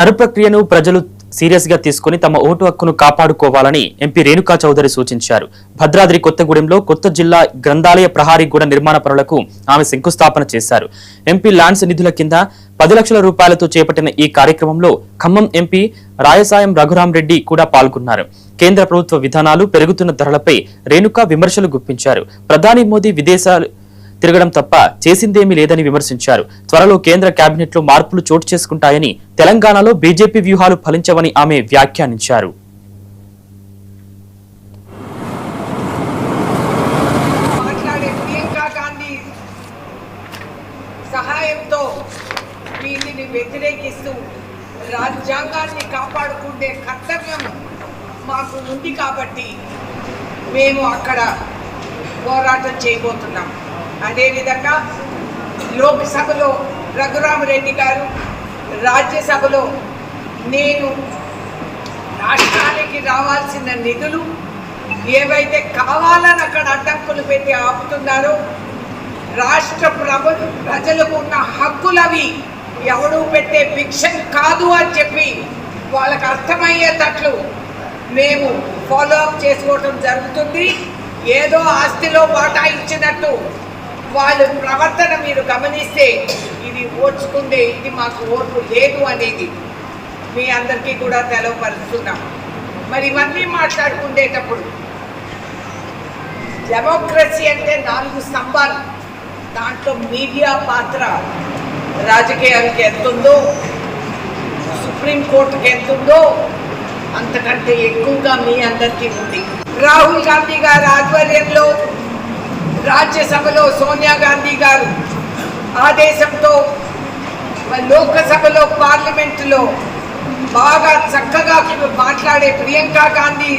నరు ప్రక్రియను ప్రజలు సీరియస్ గా తీసుకుని తమ ఓటు హక్కును కాపాడుకోవాలని ఎంపీ రేణుకా చౌదరి సూచించారు. భద్రాద్రి కొత్తగూడెంలో కొత్త జిల్లా గ్రంథాలయ ప్రహారీ గూడ నిర్మాణ పనులకు ఆమె శంకుస్థాపన చేశారు. ఎంపీ ల్యాండ్స్ నిధుల కింద 10 లక్షల రూపాయలతో చేపట్టిన ఈ కార్యక్రమంలో ఖమ్మం ఎంపీ రాయసాయం రఘురాం రెడ్డి కూడా పాల్గొన్నారు. కేంద్ర ప్రభుత్వ విధానాలు, పెరుగుతున్న ధరలపై రేణుకా విమర్శలు గుప్పించారు. ప్రధాని మోదీ విదేశాలు తిరగడం తప్ప చేసిందేమీ లేదని విమర్శించారు. త్వరలో కేంద్ర కేబినెట్ లో మార్పులు చోటు చేసుకుంటాయని, తెలంగాణలో బీజేపీ వ్యూహాలు ఫలించవని ఆమె వ్యాఖ్యానించారు. సహాయంతో వీటిని వ్యతిరేకిస్తూ రాజ్యాంగాన్ని కాపాడుకునే కర్తవ్యం మాకు ఉంది కాబట్టి మేము అక్కడ పోరాటం చేయబోతున్నాం. అదేవిధంగా లోక్సభలో రఘురామరెడ్డి గారు, రాజ్యసభలో నేను రాష్ట్రానికి రావాల్సిన నిధులు ఏవైతే కావాలని అక్కడ అడ్డంకులు పెట్టి ఆపుతున్నారో, రాష్ట్ర ప్రజలకు ఉన్న హక్కులవి ఎవడు పెట్టే భిక్షం కాదు అని చెప్పి వాళ్ళకి అర్థమయ్యేటట్లు మేము ఫాలో అప్ చేసుకోవటం జరుగుతుంది. ఏదో ఆస్తిలో వాటా ఇచ్చినట్టు వాళ్ళ ప్రవర్తన మీరు గమనిస్తే ఇది ఓడ్చుకుందే, ఇది మాకు ఓటు లేదు అనేది మీ అందరికీ కూడా తెలవపరుస్తున్నాం. మరి ఇవన్నీ మాట్లాడుకునేటప్పుడు డెమోక్రసీ అంటే 4 స్తంభాలు. దాంట్లో మీడియా పాత్ర రాజకీయాలకు ఎంతుందో, సుప్రీంకోర్టుకి ఎంతుందో అంతకంటే ఎక్కువగా మీ అందరికీ ఉంది. రాహుల్ గాంధీ గారి ఆధ్వర్యంలో రాజ్యసభలో సోనియా గాంధీ గారు ఆదేశంతో, లోకసభలో పార్లమెంటులో బాగా చక్కగా మాట్లాడే ప్రియాంక గాంధీ